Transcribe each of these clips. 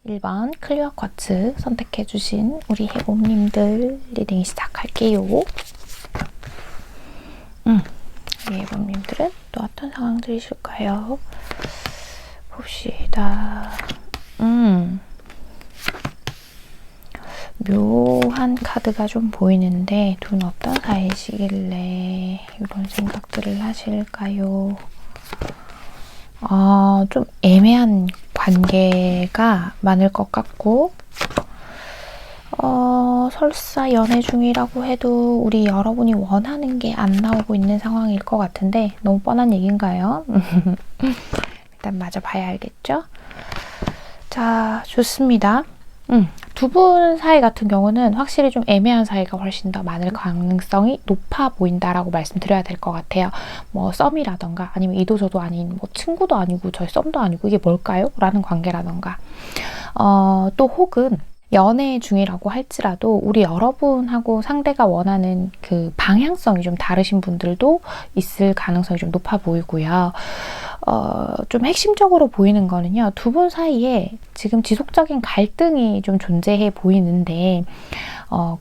1번 클리어 쿼츠 선택해주신 우리 해봄님들 리딩 시작할게요. 우리 해봄님들은 또 어떤 상황들이실까요? 봅시다. 묘한 카드가 좀 보이는데 둘은 어떤 사이시길래 이런 생각들을 하실까요? 좀 애매한 관계가 많을 것 같고 설사 연애 중이라고 해도 우리 여러분이 원하는 게 안 나오고 있는 상황일 것 같은데 너무 뻔한 얘기인가요? 일단 맞아 봐야 알겠죠? 자, 좋습니다. 두 분 사이 같은 경우는 확실히 좀 애매한 사이가 훨씬 더 많을 가능성이 높아 보인다라고 말씀드려야 될 것 같아요. 뭐 썸이라던가 아니면 이도저도 아닌 뭐 친구도 아니고 저희 썸도 아니고 이게 뭘까요? 라는 관계라던가 또 혹은 연애 중이라고 할지라도 우리 여러분하고 상대가 원하는 그 방향성이 좀 다르신 분들도 있을 가능성이 좀 높아 보이고요. 좀 핵심적으로 보이는 거는요. 두 분 사이에 지금 지속적인 갈등이 좀 존재해 보이는데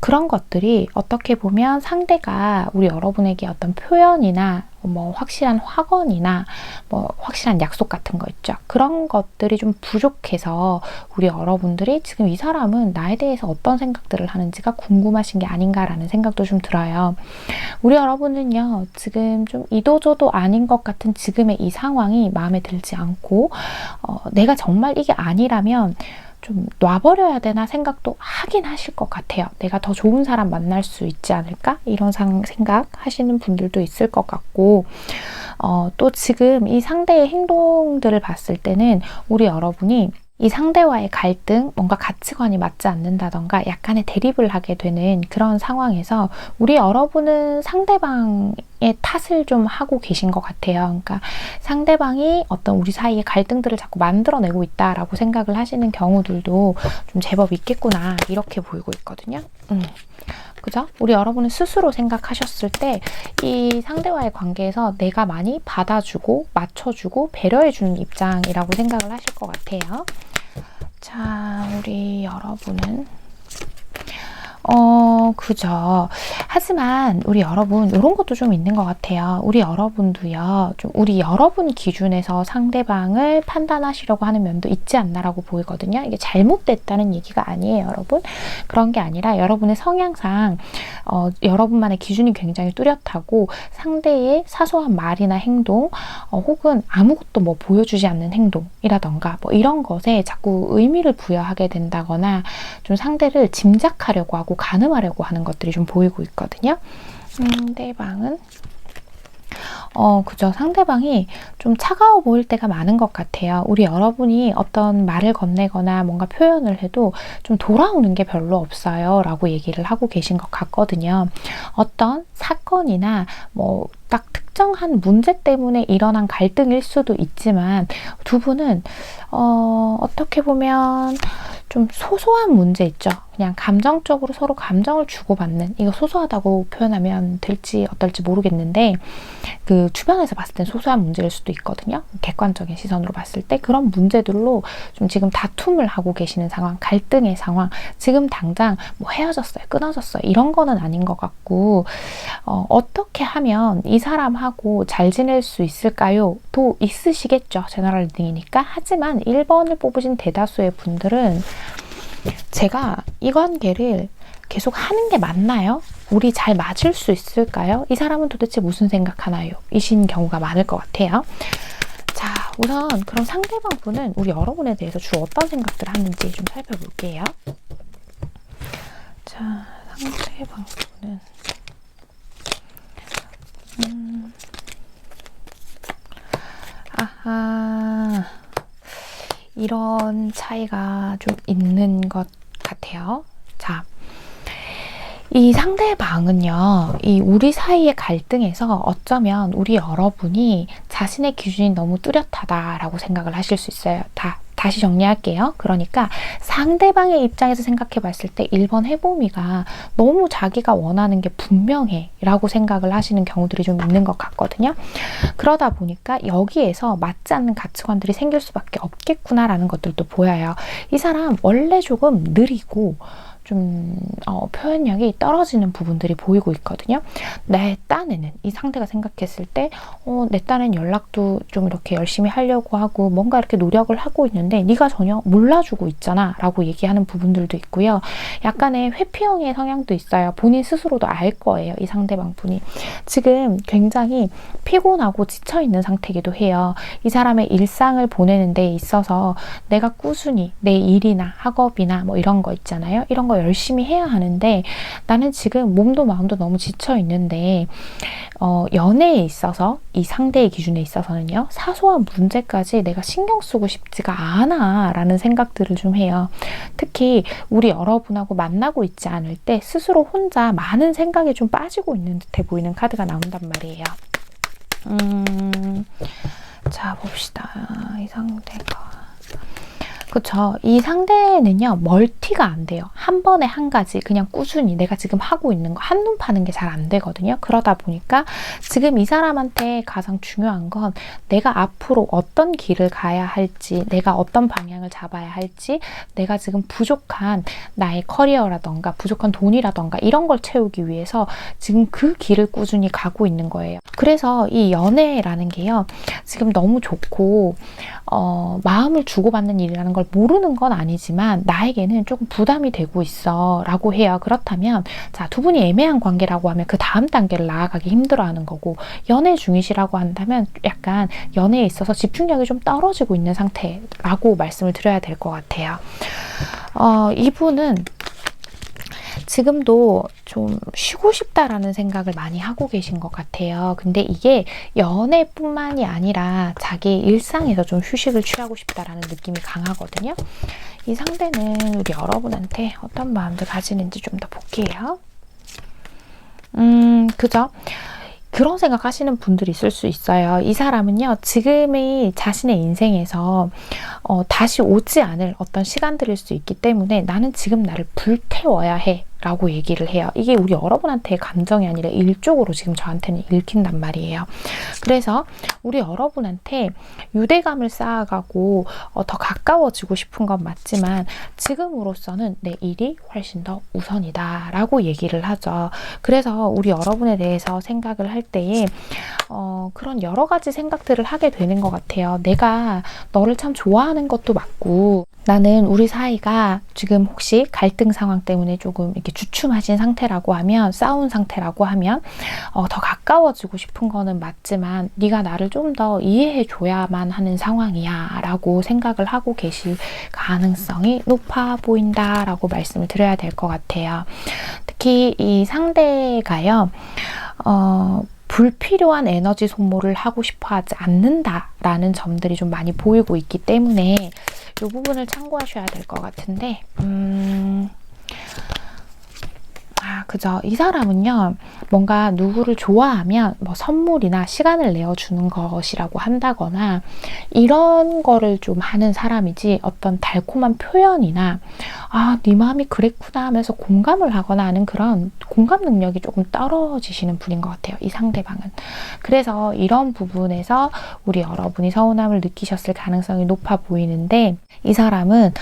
그런 것들이 어떻게 보면 상대가 우리 여러분에게 어떤 표현이나 뭐 확실한 확언이나 뭐 확실한 약속 같은 거 있죠. 그런 것들이 좀 부족해서 우리 여러분들이 지금 이 사람은 나에 대해서 어떤 생각들을 하는지가 궁금하신 게 아닌가라는 생각도 좀 들어요. 우리 여러분은요. 지금 좀 이도저도 아닌 것 같은 지금의 이 상황이 마음에 들지 않고 내가 정말 이게 아니라면 좀 놔버려야 되나 생각도 하긴 하실 것 같아요. 내가 더 좋은 사람 만날 수 있지 않을까? 이런 생각 하시는 분들도 있을 것 같고 또 지금 이 상대의 행동들을 봤을 때는 우리 여러분이 이 상대와의 갈등, 뭔가 가치관이 맞지 않는다던가 약간의 대립을 하게 되는 그런 상황에서 우리 여러분은 상대방의 탓을 좀 하고 계신 것 같아요. 그러니까 상대방이 어떤 우리 사이의 갈등들을 자꾸 만들어내고 있다라고 생각을 하시는 경우들도 좀 제법 있겠구나 이렇게 보이고 있거든요. 그죠? 우리 여러분은 스스로 생각하셨을 때 이 상대와의 관계에서 내가 많이 받아주고 맞춰주고 배려해주는 입장이라고 생각을 하실 것 같아요. 자, 우리 여러분은 그죠. 하지만 우리 여러분 이런 것도 좀 있는 것 같아요. 우리 여러분도요. 좀 우리 여러분 기준에서 상대방을 판단하시려고 하는 면도 있지 않나라고 보이거든요. 이게 잘못됐다는 얘기가 아니에요, 여러분. 그런 게 아니라 여러분의 성향상 여러분만의 기준이 굉장히 뚜렷하고 상대의 사소한 말이나 행동 혹은 아무것도 뭐 보여주지 않는 행동이라던가 뭐 이런 것에 자꾸 의미를 부여하게 된다거나 좀 상대를 짐작하려고 하고 가늠하려고 하는 것들이 좀 보이고 있거든요. 상대방은 그죠. 상대방이 좀 차가워 보일 때가 많은 것 같아요. 우리 여러분이 어떤 말을 건네거나 뭔가 표현을 해도 좀 돌아오는 게 별로 없어요. 라고 얘기를 하고 계신 것 같거든요. 어떤 사건이나 뭐 딱 특정한 문제 때문에 일어난 갈등일 수도 있지만 두 분은 어떻게 보면 좀 소소한 문제 있죠. 그냥 감정적으로 서로 감정을 주고받는, 이거 소소하다고 표현하면 될지 어떨지 모르겠는데 그 주변에서 봤을 땐 소소한 문제일 수도 있거든요. 객관적인 시선으로 봤을 때 그런 문제들로 좀 지금 다툼을 하고 계시는 상황, 갈등의 상황, 지금 당장 뭐 헤어졌어요, 끊어졌어요 이런 거는 아닌 것 같고 어떻게 하면 이 사람하고 잘 지낼 수 있을까요? 도 있으시겠죠. 제너럴 리딩이니까. 하지만 1번을 뽑으신 대다수의 분들은 제가 이 관계를 계속 하는 게 맞나요? 우리 잘 맞을 수 있을까요? 이 사람은 도대체 무슨 생각하나요? 이신 경우가 많을 것 같아요. 자, 우선 그럼 상대방 분은 우리 여러분에 대해서 주로 어떤 생각들을 하는지 좀 살펴볼게요. 자, 상대방 분은 아하, 이런 차이가 좀 있는 것 같아요. 자, 이 상대방은요, 이 우리 사이의 갈등에서 어쩌면 우리 여러분이 자신의 기준이 너무 뚜렷하다라고 생각을 하실 수 있어요. 다 다시 정리할게요. 그러니까 상대방의 입장에서 생각해 봤을 때 1번 해봄이가 너무 자기가 원하는 게 분명해 라고 생각을 하시는 경우들이 좀 있는 것 같거든요. 그러다 보니까 여기에서 맞지 않는 가치관들이 생길 수밖에 없겠구나라는 것들도 보여요. 이 사람 원래 조금 느리고 좀 표현력이 떨어지는 부분들이 보이고 있거든요. 내 딴에는 이 상대가 생각했을 때 내 딴엔 연락도 좀 이렇게 열심히 하려고 하고 뭔가 이렇게 노력을 하고 있는데 네가 전혀 몰라주고 있잖아 라고 얘기하는 부분들도 있고요. 약간의 회피형의 성향도 있어요. 본인 스스로도 알 거예요. 이 상대방 분이 지금 굉장히 피곤하고 지쳐있는 상태이기도 해요. 이 사람의 일상을 보내는 데 있어서 내가 꾸준히 내 일이나 학업이나 뭐 이런 거 있잖아요. 이런 거 열심히 해야 하는데 나는 지금 몸도 마음도 너무 지쳐 있는데 연애에 있어서 이 상대의 기준에 있어서는요. 사소한 문제까지 내가 신경 쓰고 싶지가 않아 라는 생각들을 좀 해요. 특히 우리 여러분하고 만나고 있지 않을 때 스스로 혼자 많은 생각에 좀 빠지고 있는 듯해 보이는 카드가 나온단 말이에요. 자 봅시다. 이 상대가 그쵸. 이 상대는요, 멀티가 안 돼요. 한 번에 한 가지, 그냥 꾸준히 내가 지금 하고 있는 거, 한눈 파는 게 잘 안 되거든요. 그러다 보니까 지금 이 사람한테 가장 중요한 건 내가 앞으로 어떤 길을 가야 할지, 내가 어떤 방향을 잡아야 할지, 내가 지금 부족한 나의 커리어라던가, 부족한 돈이라던가, 이런 걸 채우기 위해서 지금 그 길을 꾸준히 가고 있는 거예요. 그래서 이 연애라는 게요, 지금 너무 좋고, 마음을 주고받는 일이라는 걸 모르는 건 아니지만 나에게는 조금 부담이 되고 있어 라고 해요. 그렇다면 자, 두 분이 애매한 관계라고 하면 그 다음 단계를 나아가기 힘들어하는 거고, 연애 중이시라고 한다면 약간 연애에 있어서 집중력이 좀 떨어지고 있는 상태라고 말씀을 드려야 될 것 같아요. 이분은 지금도 좀 쉬고 싶다라는 생각을 많이 하고 계신 것 같아요. 근데 이게 연애뿐만이 아니라 자기 일상에서 좀 휴식을 취하고 싶다라는 느낌이 강하거든요. 이 상대는 우리 여러분한테 어떤 마음들 가지는지 좀 더 볼게요. 그죠? 그런 생각 하시는 분들이 있을 수 있어요. 이 사람은요, 지금의 자신의 인생에서 다시 오지 않을 어떤 시간들일 수 있기 때문에 나는 지금 나를 불태워야 해 라고 얘기를 해요. 이게 우리 여러분한테의 감정이 아니라 일적으로 지금 저한테는 읽힌단 말이에요. 그래서 우리 여러분한테 유대감을 쌓아가고 더 가까워지고 싶은 건 맞지만 지금으로서는 내 일이 훨씬 더 우선이다 라고 얘기를 하죠. 그래서 우리 여러분에 대해서 생각을 할 때에 그런 여러 가지 생각들을 하게 되는 것 같아요. 내가 너를 참 좋아하는 것도 맞고, 나는 우리 사이가 지금 혹시 갈등 상황 때문에 조금 이렇게 주춤하신 상태라고 하면, 싸운 상태라고 하면 더 가까워지고 싶은 거는 맞지만 네가 나를 좀 더 이해해 줘야만 하는 상황이야 라고 생각을 하고 계실 가능성이 높아 보인다 라고 말씀을 드려야 될 것 같아요. 특히 이 상대가요, 불필요한 에너지 소모를 하고 싶어 하지 않는다라는 점들이 좀 많이 보이고 있기 때문에 이 부분을 참고하셔야 될 것 같은데, 그죠. 이 사람은요, 뭔가 누구를 좋아하면 뭐 선물이나 시간을 내어주는 것이라고 한다거나 이런 거를 좀 하는 사람이지, 어떤 달콤한 표현이나 네 마음이 그랬구나 하면서 공감을 하거나 하는 그런 공감 능력이 조금 떨어지시는 분인 것 같아요. 이 상대방은. 그래서 이런 부분에서 우리 여러분이 서운함을 느끼셨을 가능성이 높아 보이는데, 이 사람은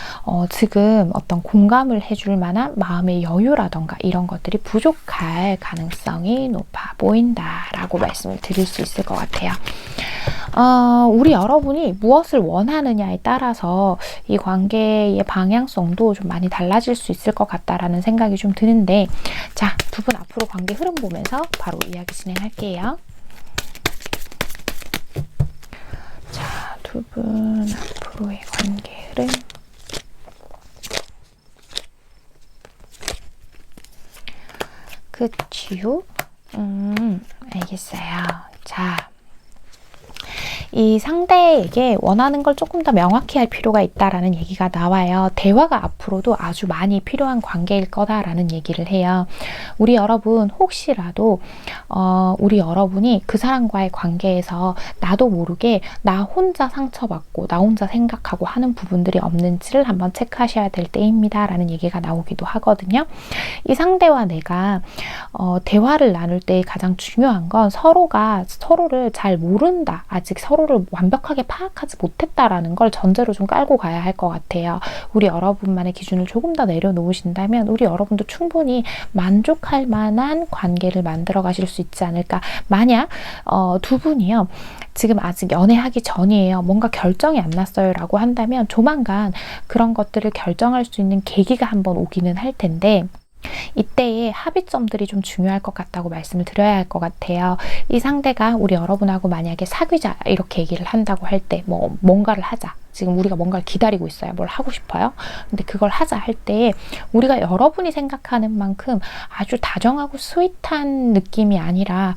지금 어떤 공감을 해줄 만한 마음의 여유라던가 이런 것들이 부족할 가능성이 높아 보인다라고 말씀을 드릴 수 있을 것 같아요. 우리 여러분이 무엇을 원하느냐에 따라서 이 관계의 방향성도 좀 많이 달라질 수 있을 것 같다라는 생각이 좀 드는데, 자, 두 분 앞으로 관계 흐름 보면서 바로 이야기 진행할게요. 자, 두 분 앞으로의 관계 흐름. 그치요? 알겠어요. 자, 이 상대에게 원하는 걸 조금 더 명확히 할 필요가 있다라는 얘기가 나와요. 대화가 앞으로도 아주 많이 필요한 관계일 거다라는 얘기를 해요. 우리 여러분 혹시라도 우리 여러분이 그 사람과의 관계에서 나도 모르게 나 혼자 상처받고 나 혼자 생각하고 하는 부분들이 없는지를 한번 체크하셔야 될 때입니다 라는 얘기가 나오기도 하거든요. 이 상대와 내가 대화를 나눌 때 가장 중요한 건 서로가 서로를 잘 모른다, 아직 서로를 완벽하게 파악하지 못했다라는 걸 전제로 좀 깔고 가야 할 것 같아요. 우리 여러분만의 기준을 조금 더 내려놓으신다면 우리 여러분도 충분히 만족할 만한 관계를 만들어 가실 수 있지 않을까. 만약 두 분이요 지금 아직 연애하기 전이에요, 뭔가 결정이 안 났어요 라고 한다면 조만간 그런 것들을 결정할 수 있는 계기가 한번 오기는 할 텐데, 이때의 합의점들이 좀 중요할 것 같다고 말씀을 드려야 할 것 같아요. 이 상대가 우리 여러분하고 만약에 사귀자 이렇게 얘기를 한다고 할 때, 뭔가를 하자, 지금 우리가 뭔가를 기다리고 있어요, 뭘 하고 싶어요, 근데 그걸 하자 할 때 우리가 여러분이 생각하는 만큼 아주 다정하고 스윗한 느낌이 아니라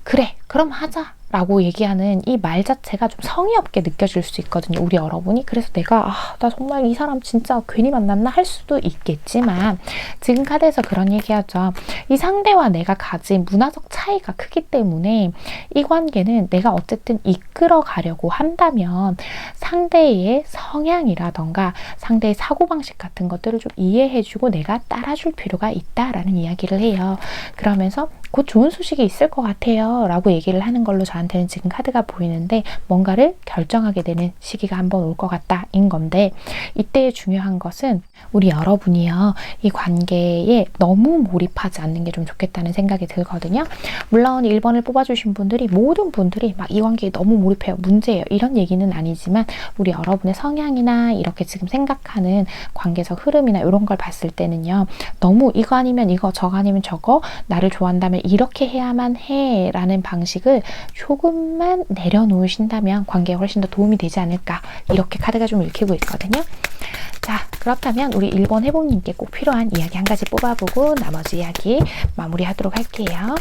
그래 그럼 하자 라고 얘기하는 이 말 자체가 좀 성의 없게 느껴질 수 있거든요, 우리 여러분이. 그래서 내가 나 정말 이 사람 진짜 괜히 만났나 할 수도 있겠지만, 지금 카드에서 그런 얘기하죠. 이 상대와 내가 가진 문화적 차이가 크기 때문에 이 관계는 내가 어쨌든 이끌어 가려고 한다면 상대의 성향이라던가 상대의 사고방식 같은 것들을 좀 이해해주고 내가 따라줄 필요가 있다라는 이야기를 해요. 그러면서 곧 좋은 소식이 있을 것 같아요 라고 얘기를 하는 걸로 저한테는 지금 카드가 보이는데, 뭔가를 결정하게 되는 시기가 한번 올 것 같다 인 건데, 이때의 중요한 것은 우리 여러분이요 이 관계에 너무 몰입하지 않는 게 좀 좋겠다는 생각이 들거든요. 물론 1번을 뽑아주신 분들이 모든 분들이 막 이 관계에 너무 몰입해요, 문제예요 이런 얘기는 아니지만, 우리 여러분의 성향이나 이렇게 지금 생각하는 관계적 흐름이나 이런 걸 봤을 때는요, 너무 이거 아니면 이거 저거 아니면 저거, 나를 좋아한다면 이렇게 해야만 해 라는 방식을 조금만 내려놓으신다면 관계에 훨씬 더 도움이 되지 않을까, 이렇게 카드가 좀 읽히고 있거든요. 자, 그렇다면 우리 1번 해봄님께 꼭 필요한 이야기 한 가지 뽑아보고 나머지 이야기 마무리하도록 할게요.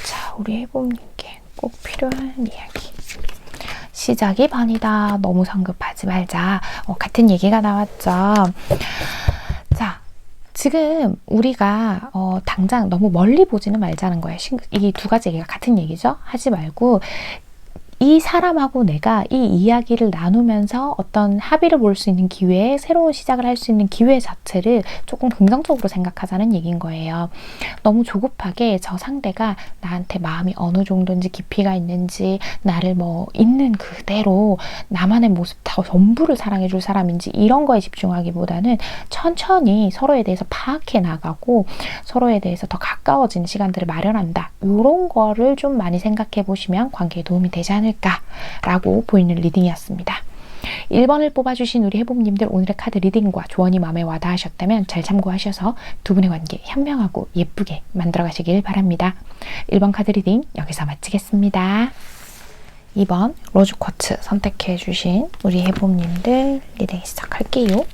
자, 우리 해봄님께 꼭 필요한 이야기. 시작이 반이다. 너무 성급하지 말자. 같은 얘기가 나왔죠. 자, 지금 우리가 당장 너무 멀리 보지는 말자는 거예요. 이 두 가지 얘기가 같은 얘기죠. 하지 말고 이 사람하고 내가 이 이야기를 나누면서 어떤 합의를 볼 수 있는 기회, 새로운 시작을 할 수 있는 기회 자체를 조금 긍정적으로 생각하자는 얘기인 거예요. 너무 조급하게 저 상대가 나한테 마음이 어느 정도인지 깊이가 있는지, 나를 있는 그대로 나만의 모습 다 전부를 사랑해줄 사람인지 이런 거에 집중하기보다는 천천히 서로에 대해서 파악해 나가고 서로에 대해서 더 가까워지는 시간들을 마련한다, 이런 거를 좀 많이 생각해 보시면 관계에 도움이 되지 않을까 라고 보이는 리딩이었습니다. 1번을 뽑아주신 우리 해봄님들, 오늘의 카드 리딩과 조언이 마음에 와닿으셨다면 잘 참고하셔서 두 분의 관계 현명하고 예쁘게 만들어 가시길 바랍니다. 1번 카드 리딩 여기서 마치겠습니다. 2번 로즈쿼츠 선택해 주신 우리 해봄님들 리딩 시작할게요.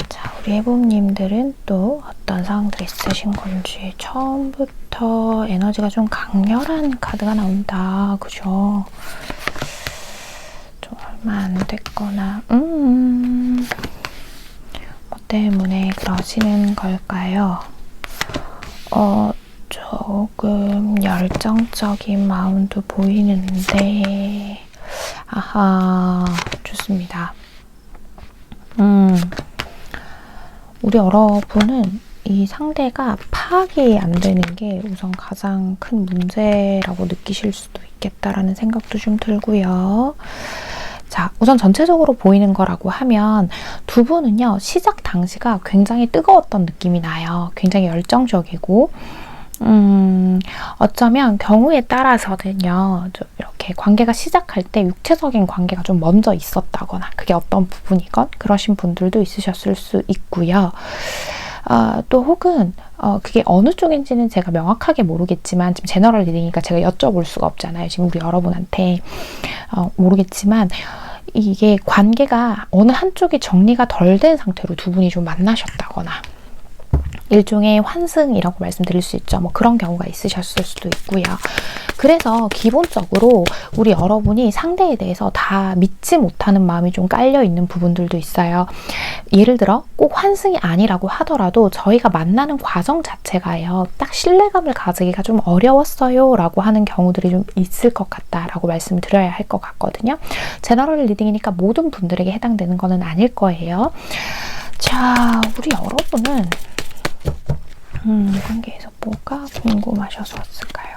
자, 우리 해봄님들은 또 어떤 상황들이 있으신 건지, 처음부터 에너지가 좀 강렬한 카드가 나온다. 그죠? 좀 얼마 안 됐거나 뭐 때문에 그러시는 걸까요? 조금 열정적인 마음도 보이는데, 아하, 좋습니다. 우리 여러분은 이 상대가 파악이 안 되는 게 우선 가장 큰 문제라고 느끼실 수도 있겠다라는 생각도 좀 들고요. 자, 우선 전체적으로 보이는 거라고 하면 두 분은요, 시작 당시가 굉장히 뜨거웠던 느낌이 나요. 굉장히 열정적이고, 어쩌면 경우에 따라서는요, 좀 이렇게 관계가 시작할 때 육체적인 관계가 좀 먼저 있었다거나, 그게 어떤 부분이건 그러신 분들도 있으셨을 수 있고요. 또 혹은 그게 어느 쪽인지는 제가 명확하게 모르겠지만, 지금 제너럴 리딩이니까 제가 여쭤볼 수가 없잖아요, 지금 우리 여러분한테. 모르겠지만 이게 관계가 어느 한쪽이 정리가 덜 된 상태로 두 분이 좀 만나셨다거나, 일종의 환승이라고 말씀드릴 수 있죠. 뭐 그런 경우가 있으셨을 수도 있고요. 그래서 기본적으로 우리 여러분이 상대에 대해서 다 믿지 못하는 마음이 좀 깔려 있는 부분들도 있어요. 예를 들어 꼭 환승이 아니라고 하더라도 저희가 만나는 과정 자체가요. 딱 신뢰감을 가지기가 좀 어려웠어요 라고 하는 경우들이 좀 있을 것 같다라고 말씀드려야 할 것 같거든요. 제너럴 리딩이니까 모든 분들에게 해당되는 거는 아닐 거예요. 자, 우리 여러분은 관계에서 뭐가 궁금하셔서 왔을까요?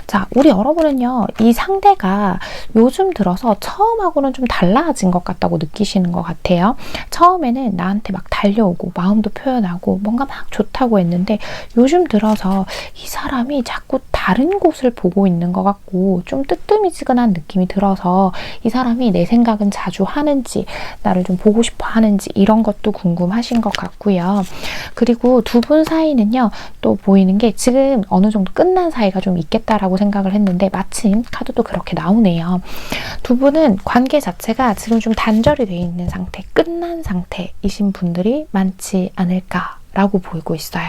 자, 우리 여러분은요, 이 상대가 요즘 들어서 처음하고는 좀 달라진 것 같다고 느끼시는 것 같아요. 처음에는 나한테 막 달려오고 마음도 표현하고 뭔가 막 좋다고 했는데 요즘 들어서 이 사람이 자꾸 다른 곳을 보고 있는 것 같고 좀 뜨뜨미지근한 느낌이 들어서 이 사람이 내 생각은 자주 하는지 나를 좀 보고 싶어 하는지 이런 것도 궁금하신 것 같고요. 그리고 두 분 사이는요, 또 보이는 게 지금 어느 정도 끝난 사이가 좀 있겠다라고 생각을 했는데 마침 카드도 그렇게 나오네요. 두 분은 관계 자체가 지금 좀 단절이 되어 있는 상태, 끝난 상태이신 분들이 많지 않을까 라고 보이고 있어요.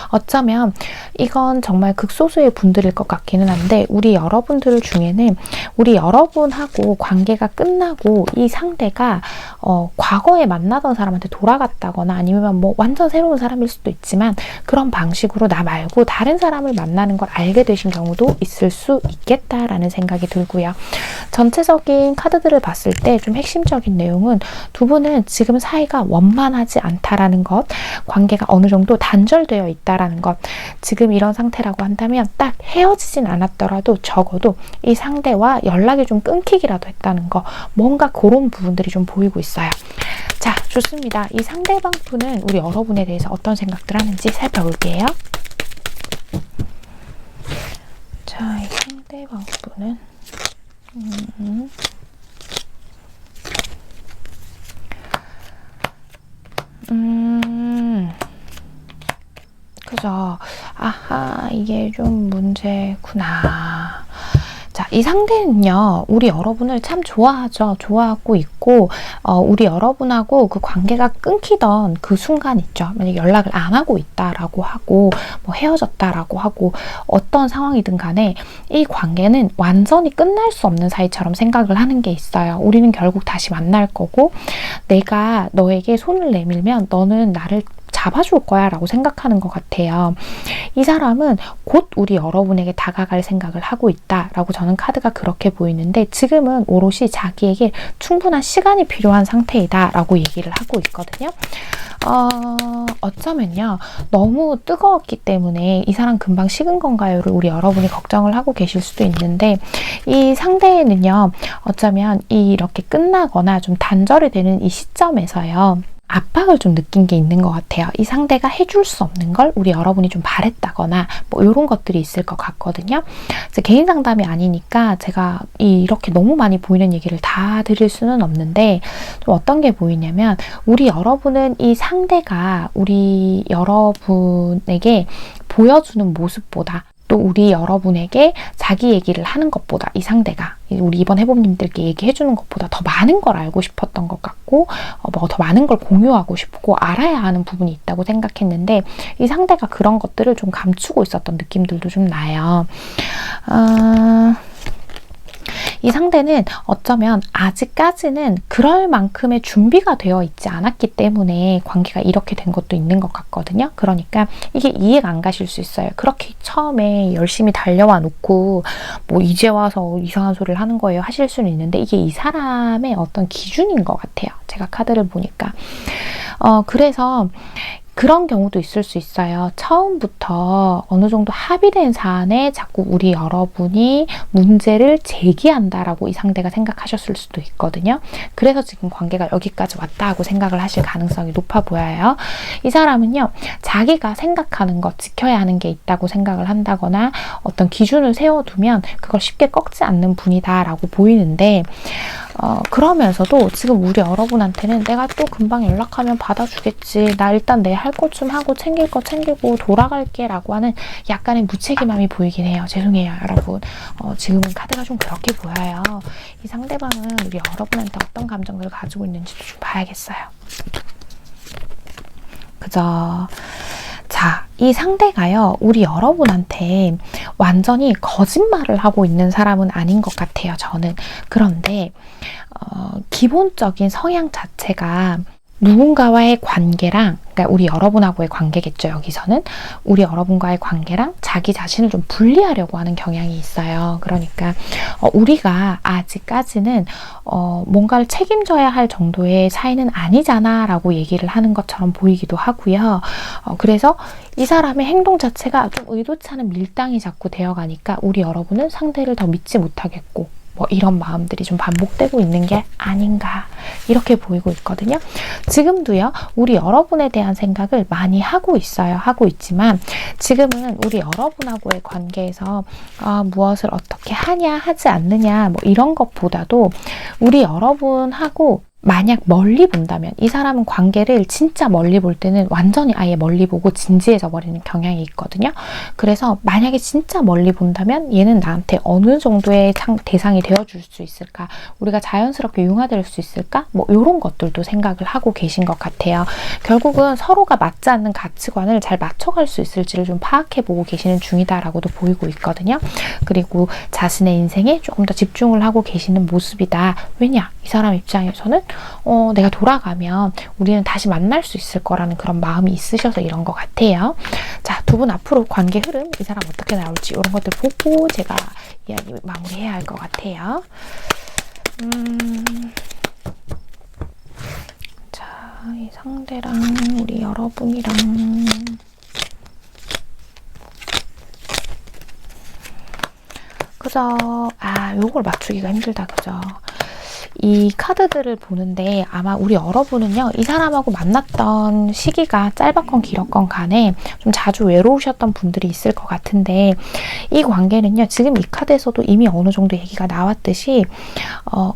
어쩌면 이건 정말 극소수의 분들일 것 같기는 한데 우리 여러분들 중에는 우리 여러분하고 관계가 끝나고 이 상대가 과거에 만나던 사람한테 돌아갔다거나 아니면 뭐 완전 새로운 사람일 수도 있지만 그런 방식으로 나 말고 다른 사람을 만나는 걸 알게 되신 경우도 있을 수 있겠다라는 생각이 들고요. 전체적인 카드들을 봤을 때 좀 핵심적인 내용은 두 분은 지금 사이가 원만하지 않다라는 것, 관계가 어느 정도 단절되어 있다라는 것, 지금 이런 상태라고 한다면 딱 헤어지진 않았더라도 적어도 이 상대와 연락이 좀 끊기기라도 했다는 거, 뭔가 그런 부분들이 좀 보이고 있어요. 자, 좋습니다. 이 상대방 분은 우리 여러분에 대해서 어떤 생각들 하는지 살펴볼게요. 자, 이 상대방 분은 그죠. 아하, 이게 좀 문제구나. 자, 이 상대는요, 우리 여러분을 참 좋아하죠. 좋아하고 있고, 우리 여러분하고 그 관계가 끊기던 그 순간 있죠. 만약 연락을 안 하고 있다라고 하고, 뭐 헤어졌다라고 하고, 어떤 상황이든 간에 이 관계는 완전히 끝날 수 없는 사이처럼 생각을 하는 게 있어요. 우리는 결국 다시 만날 거고, 내가 너에게 손을 내밀면 너는 나를 잡아줄 거야 라고 생각하는 것 같아요. 이 사람은 곧 우리 여러분에게 다가갈 생각을 하고 있다라고 저는 카드가 그렇게 보이는데 지금은 오롯이 자기에게 충분한 시간이 필요한 상태이다 라고 얘기를 하고 있거든요. 어쩌면요, 너무 뜨거웠기 때문에 이 사람 금방 식은 건가요를 우리 여러분이 걱정을 하고 계실 수도 있는데 이 상대에는요, 어쩌면 이렇게 끝나거나 좀 단절이 되는 이 시점에서요, 압박을 좀 느낀 게 있는 것 같아요. 이 상대가 해줄 수 없는 걸 우리 여러분이 좀 바랬다거나 뭐 이런 것들이 있을 것 같거든요. 그래서 개인 상담이 아니니까 제가 이렇게 너무 많이 보이는 얘기를 다 드릴 수는 없는데 좀 어떤 게 보이냐면 우리 여러분은 이 상대가 우리 여러분에게 보여주는 모습보다 또 우리 여러분에게 자기 얘기를 하는 것보다 이 상대가 우리 이번 해봄님들께 얘기해주는 것보다 더 많은 걸 알고 싶었던 것 같고 뭐 더 많은 걸 공유하고 싶고 알아야 하는 부분이 있다고 생각했는데 이 상대가 그런 것들을 좀 감추고 있었던 느낌들도 좀 나요. 이 상대는 어쩌면 아직까지는 그럴 만큼의 준비가 되어 있지 않았기 때문에 관계가 이렇게 된 것도 있는 것 같거든요. 그러니까 이게 이해가 안 가실 수 있어요. 그렇게 처음에 열심히 달려와 놓고 뭐 이제 와서 이상한 소리를 하는 거예요 하실 수는 있는데 이게 이 사람의 어떤 기준인 것 같아요. 제가 카드를 보니까. 그래서 그런 경우도 있을 수 있어요. 처음부터 어느 정도 합의된 사안에 자꾸 우리 여러분이 문제를 제기한다라고 이 상대가 생각하셨을 수도 있거든요. 그래서 지금 관계가 여기까지 왔다 하고 생각을 하실 가능성이 높아 보여요. 이 사람은요, 자기가 생각하는 것, 지켜야 하는 게 있다고 생각을 한다거나 어떤 기준을 세워두면 그걸 쉽게 꺾지 않는 분이다라고 보이는데 그러면서도 지금 우리 여러분한테는 내가 또 금방 연락하면 받아주겠지. 나 일단 내 할 것 좀 하고 챙길 거 챙기고 돌아갈게 라고 하는 약간의 무책임함이 보이긴 해요. 죄송해요, 여러분. 지금은 카드가 좀 그렇게 보여요. 이 상대방은 우리 여러분한테 어떤 감정들을 가지고 있는지도 좀 봐야겠어요. 그죠? 자, 이 상대가요, 우리 여러분한테 완전히 거짓말을 하고 있는 사람은 아닌 것 같아요, 저는. 그런데 기본적인 성향 자체가 누군가와의 관계랑, 그러니까 우리 여러분하고의 관계겠죠, 여기서는. 우리 여러분과의 관계랑 자기 자신을 좀 분리하려고 하는 경향이 있어요. 그러니까 우리가 아직까지는 뭔가를 책임져야 할 정도의 사이는 아니잖아 라고 얘기를 하는 것처럼 보이기도 하고요. 그래서 이 사람의 행동 자체가 좀 의도치 않은 밀당이 자꾸 되어가니까 우리 여러분은 상대를 더 믿지 못하겠고, 뭐 이런 마음들이 좀 반복되고 있는 게 아닌가, 이렇게 보이고 있거든요. 지금도요, 우리 여러분에 대한 생각을 많이 하고 있어요. 하고 있지만 지금은 우리 여러분하고의 관계에서 무엇을 어떻게 하냐 하지 않느냐 뭐 이런 것보다도 우리 여러분하고 만약 멀리 본다면, 이 사람은 관계를 진짜 멀리 볼 때는 완전히 아예 멀리 보고 진지해져 버리는 경향이 있거든요. 그래서 만약에 진짜 멀리 본다면 얘는 나한테 어느 정도의 대상이 되어줄 수 있을까? 우리가 자연스럽게 융화될 수 있을까? 뭐 이런 것들도 생각을 하고 계신 것 같아요. 결국은 서로가 맞지 않는 가치관을 잘 맞춰갈 수 있을지를 좀 파악해보고 계시는 중이다라고도 보이고 있거든요. 그리고 자신의 인생에 조금 더 집중을 하고 계시는 모습이다. 왜냐? 이 사람 입장에서는 내가 돌아가면 우리는 다시 만날 수 있을 거라는 그런 마음이 있으셔서 이런 것 같아요. 자, 두 분 앞으로 관계 흐름, 이 사람 어떻게 나올지 이런 것들 보고 제가 이야기 마무리해야 할 것 같아요. 자, 이 상대랑 우리 여러분이랑 그죠? 요걸 맞추기가 힘들다, 그죠? 이 카드들을 보는데 아마 우리 여러분은요, 이 사람하고 만났던 시기가 짧았건 길었건 간에 좀 자주 외로우셨던 분들이 있을 것 같은데, 이 관계는요, 지금 이 카드에서도 이미 어느 정도 얘기가 나왔듯이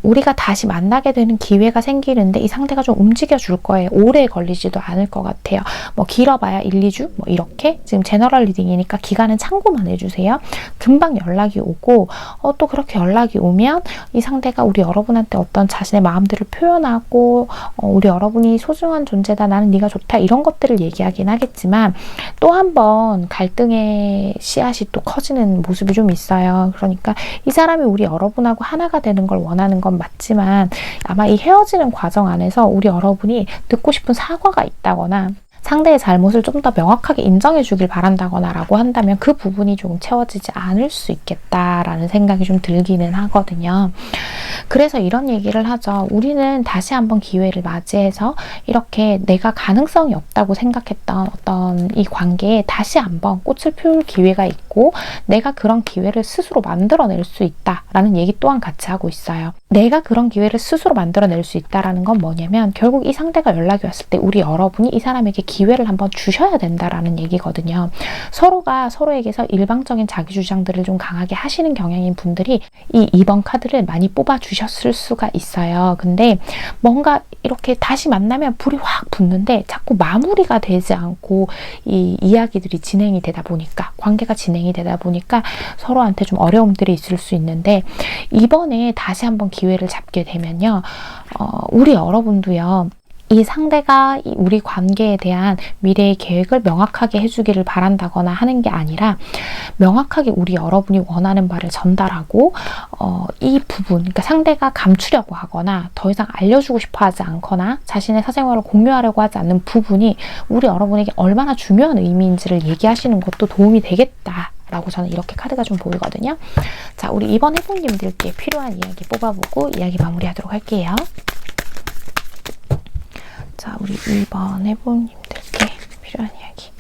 우리가 다시 만나게 되는 기회가 생기는데 이 상대가 좀 움직여 줄 거예요. 오래 걸리지도 않을 것 같아요. 뭐 길어봐야 1, 2주? 뭐 이렇게. 지금 제너럴 리딩이니까 기간은 참고만 해주세요. 금방 연락이 오고, 또 그렇게 연락이 오면 이 상대가 우리 여러분한테 어떤 자신의 마음들을 표현하고, 우리 여러분이 소중한 존재다, 나는 네가 좋다, 이런 것들을 얘기하긴 하겠지만 또 한 번 갈등의 씨앗이 또 커지는 모습이 좀 있어요. 그러니까 이 사람이 우리 여러분하고 하나가 되는 걸 원하는 건 맞지만 아마 이 헤어지는 과정 안에서 우리 여러분이 듣고 싶은 사과가 있다거나 상대의 잘못을 좀 더 명확하게 인정해 주길 바란다거나 라고 한다면 그 부분이 조금 채워지지 않을 수 있겠다라는 생각이 좀 들기는 하거든요. 그래서 이런 얘기를 하죠. 우리는 다시 한번 기회를 맞이해서 이렇게 내가 가능성이 없다고 생각했던 어떤 이 관계에 다시 한번 꽃을 피울 기회가 있고, 내가 그런 기회를 스스로 만들어낼 수 있다라는 얘기 또한 같이 하고 있어요. 내가 그런 기회를 스스로 만들어낼 수 있다라는 건 뭐냐면, 결국 이 상대가 연락이 왔을 때 우리 여러분이 이 사람에게 기회를 한번 주셔야 된다라는 얘기거든요. 서로가 서로에게서 일방적인 자기 주장들을 좀 강하게 하시는 경향인 분들이 이 2번 카드를 많이 뽑아 주셨을 수가 있어요. 근데 뭔가 이렇게 다시 만나면 불이 확 붙는데 자꾸 마무리가 되지 않고 이 이야기들이 진행이 되다 보니까, 관계가 진행이 되다 보니까 서로한테 좀 어려움들이 있을 수 있는데, 이번에 다시 한번 기회를 잡게 되면요, 우리 여러분도요, 이 상대가 우리 관계에 대한 미래의 계획을 명확하게 해주기를 바란다거나 하는 게 아니라 명확하게 우리 여러분이 원하는 바를 전달하고, 이 부분, 그러니까 상대가 감추려고 하거나 더 이상 알려주고 싶어 하지 않거나 자신의 사생활을 공유하려고 하지 않는 부분이 우리 여러분에게 얼마나 중요한 의미인지를 얘기하시는 것도 도움이 되겠다 라고 저는 이렇게 카드가 좀 보이거든요. 자, 우리 이번 해보님들께 필요한 이야기 뽑아보고 이야기 마무리하도록 할게요. 자, 우리 2번 해보님들께 필요한 이야기.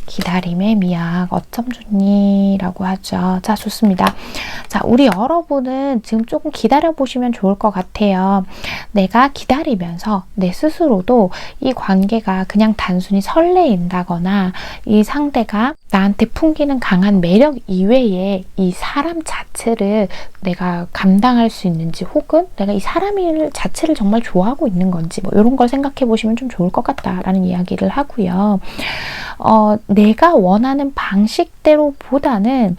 기다림의 미학, 어쩜 좋니? 라고 하죠. 자, 좋습니다. 자, 우리 여러분은 지금 조금 기다려보시면 좋을 것 같아요. 내가 기다리면서 내 스스로도 이 관계가 그냥 단순히 설레인다거나 이 상대가 나한테 풍기는 강한 매력 이외에 이 사람 자체를 내가 감당할 수 있는지, 혹은 내가 이 사람 자체를 정말 좋아하고 있는 건지, 뭐 이런 걸 생각해 보시면 좀 좋을 것 같다라는 이야기를 하고요. 내가 원하는 방식대로 보다는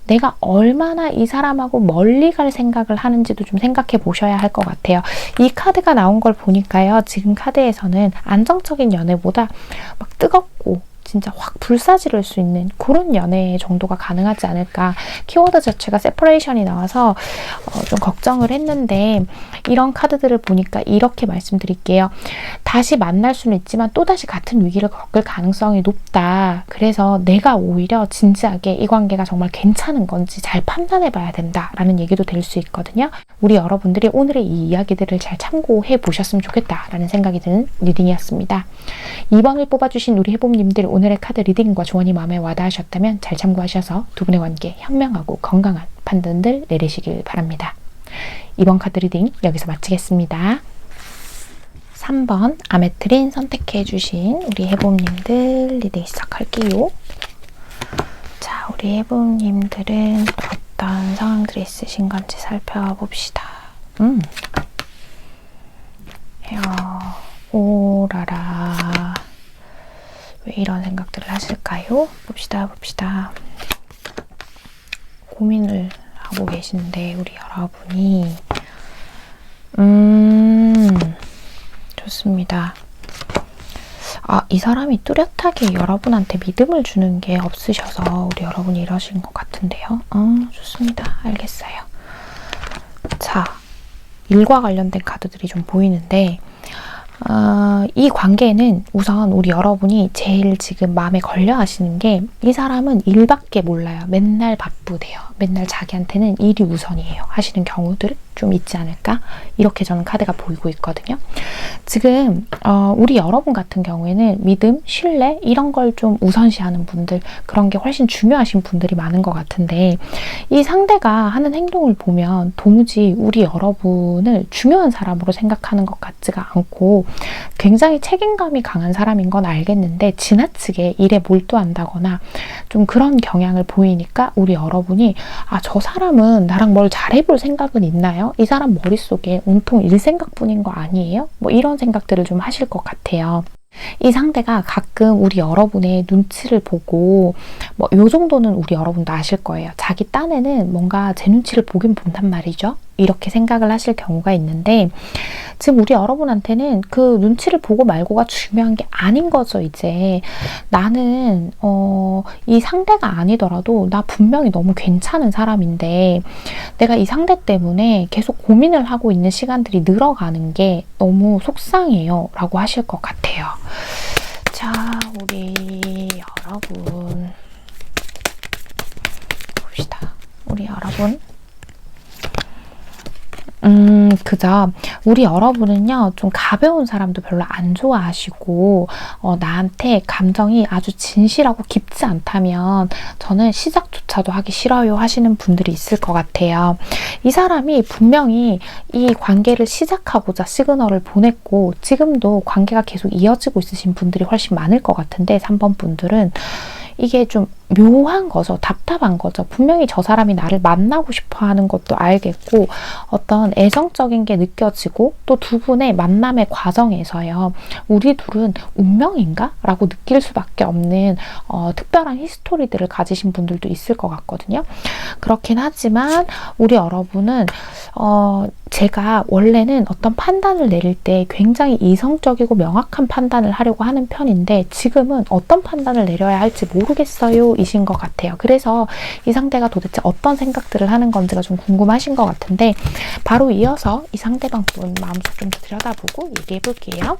내가 얼마나 이 사람하고 멀리 갈 생각을 하는지도 좀 생각해 보셔야 할 것 같아요. 이 카드가 나온 걸 보니까요. 지금 카드에서는 안정적인 연애보다 막 뜨겁고 진짜 확 불사지를 수 있는 그런 연애 정도가 가능하지 않을까. 키워드 자체가 세퍼레이션이 나와서 좀 걱정을 했는데 이런 카드들을 보니까 이렇게 말씀드릴게요. 다시 만날 수는 있지만 또다시 같은 위기를 겪을 가능성이 높다. 그래서 내가 오히려 진지하게 이 관계가 정말 괜찮은 건지 잘 판단해 봐야 된다라는 얘기도 될 수 있거든요. 우리 여러분들이 오늘의 이 이야기들을 잘 참고해 보셨으면 좋겠다라는 생각이 드는 리딩이었습니다. 2번을 뽑아주신 우리 해봄님들 오늘의 카드 리딩과 조언이 마음에 와닿으셨다면 잘 참고하셔서 두 분의 관계 현명하고 건강한 판단들 내리시길 바랍니다. 이번 카드 리딩 여기서 마치겠습니다. 3번 아메트린 선택해 주신 우리 해봄님들 리딩 시작할게요. 자, 우리 해봄님들은 어떤 상황들이 있으신 건지 살펴봅시다. 오라라. 왜 이런 생각들을 하실까요? 봅시다. 고민을 하고 계신데 우리 여러분이 좋습니다. 이 사람이 뚜렷하게 여러분한테 믿음을 주는 게 없으셔서 우리 여러분이 이러신 것 같은데요. 좋습니다. 알겠어요. 자, 일과 관련된 카드들이 좀 보이는데 이 관계는 우선 우리 여러분이 제일 지금 마음에 걸려 하시는 게 이 사람은 일밖에 몰라요. 맨날 바쁘대요. 맨날 자기한테는 일이 우선이에요. 하시는 경우들 좀 있지 않을까? 이렇게 저는 카드가 보이고 있거든요. 지금 우리 여러분 같은 경우에는 믿음, 신뢰 이런 걸 좀 우선시하는 분들, 그런 게 훨씬 중요하신 분들이 많은 것 같은데 이 상대가 하는 행동을 보면 도무지 우리 여러분을 중요한 사람으로 생각하는 것 같지가 않고 굉장히 책임감이 강한 사람인 건 알겠는데 지나치게 일에 몰두한다거나 좀 그런 경향을 보이니까 우리 여러분이 저 사람은 나랑 뭘 잘해볼 생각은 있나요? 이 사람 머릿속에 온통 일 생각뿐인 거 아니에요? 뭐 이런 생각들을 좀 하실 것 같아요. 이 상대가 가끔 우리 여러분의 눈치를 보고 뭐 요 정도는 우리 여러분도 아실 거예요. 자기 딴에는 뭔가 제 눈치를 보긴 본단 말이죠. 이렇게 생각을 하실 경우가 있는데 지금 우리 여러분한테는 그 눈치를 보고 말고가 중요한 게 아닌 거죠. 이제 나는 이 상대가 아니더라도 나 분명히 너무 괜찮은 사람인데 내가 이 상대 때문에 계속 고민을 하고 있는 시간들이 늘어가는 게 너무 속상해요 라고 하실 것 같아요. 자, 우리 여러분 봅시다. 우리 여러분 그죠. 우리 여러분은요, 좀 가벼운 사람도 별로 안 좋아하시고, 나한테 감정이 아주 진실하고 깊지 않다면, 저는 시작조차도 하기 싫어요 하시는 분들이 있을 것 같아요. 이 사람이 분명히 이 관계를 시작하고자 시그널을 보냈고, 지금도 관계가 계속 이어지고 있으신 분들이 훨씬 많을 것 같은데, 3번 분들은 이게 좀 묘한 거죠. 답답한 거죠. 분명히 저 사람이 나를 만나고 싶어 하는 것도 알겠고 어떤 애정적인 게 느껴지고 또 두 분의 만남의 과정에서요. 우리 둘은 운명인가? 라고 느낄 수밖에 없는 특별한 히스토리들을 가지신 분들도 있을 것 같거든요. 그렇긴 하지만 우리 여러분은 제가 원래는 어떤 판단을 내릴 때 굉장히 이성적이고 명확한 판단을 하려고 하는 편인데 지금은 어떤 판단을 내려야 할지 모르겠어요 이신 것 같아요. 그래서 이 상대가 도대체 어떤 생각들을 하는 건지가 좀 궁금하신 것 같은데 바로 이어서 이 상대방 분 마음속 좀 더 들여다보고 얘기해 볼게요.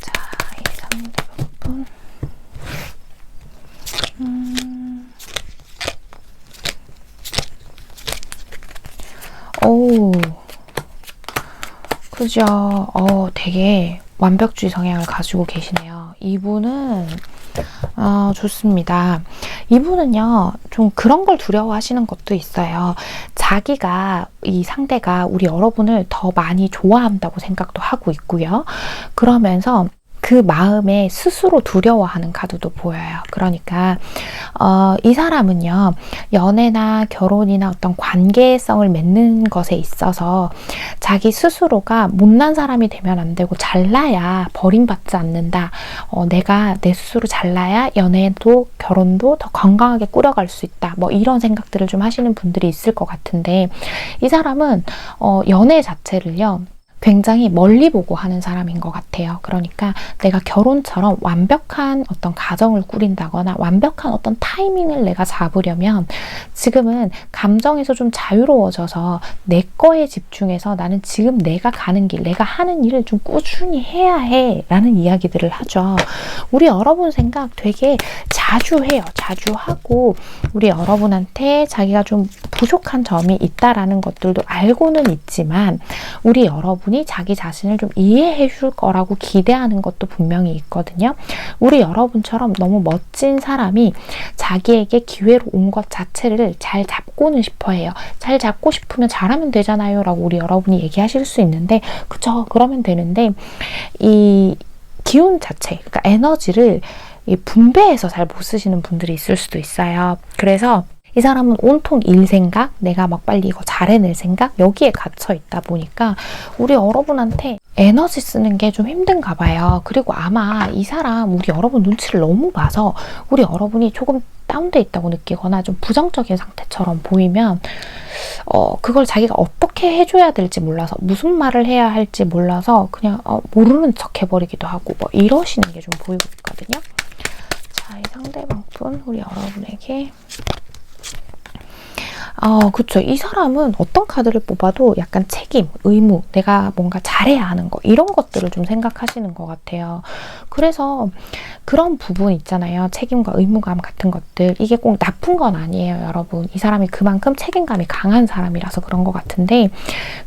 자, 이 상대방 분 오, 그죠. 되게 완벽주의 성향을 가지고 계시네요. 이분은 좋습니다. 이분은요, 좀 그런 걸 두려워하시는 것도 있어요. 자기가, 이 상대가 우리 여러분을 더 많이 좋아한다고 생각도 하고 있고요. 그러면서 그 마음에 스스로 두려워하는 카드도 보여요. 그러니까 이 사람은요, 연애나 결혼이나 어떤 관계성을 맺는 것에 있어서 자기 스스로가 못난 사람이 되면 안 되고 잘나야 버림받지 않는다. 내가 내 스스로 잘나야 연애도 결혼도 더 건강하게 꾸려갈 수 있다. 뭐 이런 생각들을 좀 하시는 분들이 있을 것 같은데, 이 사람은 연애 자체를요, 굉장히 멀리 보고 하는 사람인 것 같아요. 그러니까 내가 결혼처럼 완벽한 어떤 가정을 꾸린다거나 완벽한 어떤 타이밍을 내가 잡으려면 지금은 감정에서 좀 자유로워져서 내 거에 집중해서 나는 지금 내가 가는 길, 내가 하는 일을 좀 꾸준히 해야 해 라는 이야기들을 하죠. 우리 여러분 생각 되게 자주 해요. 자주 하고 우리 여러분한테 자기가 좀 부족한 점이 있다라는 것들도 알고는 있지만 우리 여러분이 자기 자신을 좀 이해해 줄 거라고 기대하는 것도 분명히 있거든요. 우리 여러분처럼 너무 멋진 사람이 자기에게 기회로 온 것 자체를 잘 잡고는 싶어 해요. 잘 잡고 싶으면 잘하면 되잖아요 라고 우리 여러분이 얘기하실 수 있는데, 그쵸, 그러면 되는데 이 기운 자체, 그러니까 에너지를 분배해서 잘 못 쓰시는 분들이 있을 수도 있어요. 그래서 이 사람은 온통 일 생각, 내가 막 빨리 이거 잘해낼 생각, 여기에 갇혀 있다 보니까 우리 여러분한테 에너지 쓰는 게 좀 힘든가 봐요. 그리고 아마 이 사람 우리 여러분 눈치를 너무 봐서 우리 여러분이 조금 다운돼 있다고 느끼거나 좀 부정적인 상태처럼 보이면 그걸 자기가 어떻게 해줘야 될지 몰라서, 무슨 말을 해야 할지 몰라서 그냥 모르는 척 해버리기도 하고 뭐 이러시는 게 좀 보이고 있거든요. 자, 이 상대방 분 우리 여러분에게 그쵸. 이 사람은 어떤 카드를 뽑아도 약간 책임, 의무, 내가 뭔가 잘해야 하는 거, 이런 것들을 좀 생각하시는 것 같아요. 그래서 그런 부분 있잖아요. 책임과 의무감 같은 것들. 이게 꼭 나쁜 건 아니에요, 여러분. 이 사람이 그만큼 책임감이 강한 사람이라서 그런 것 같은데,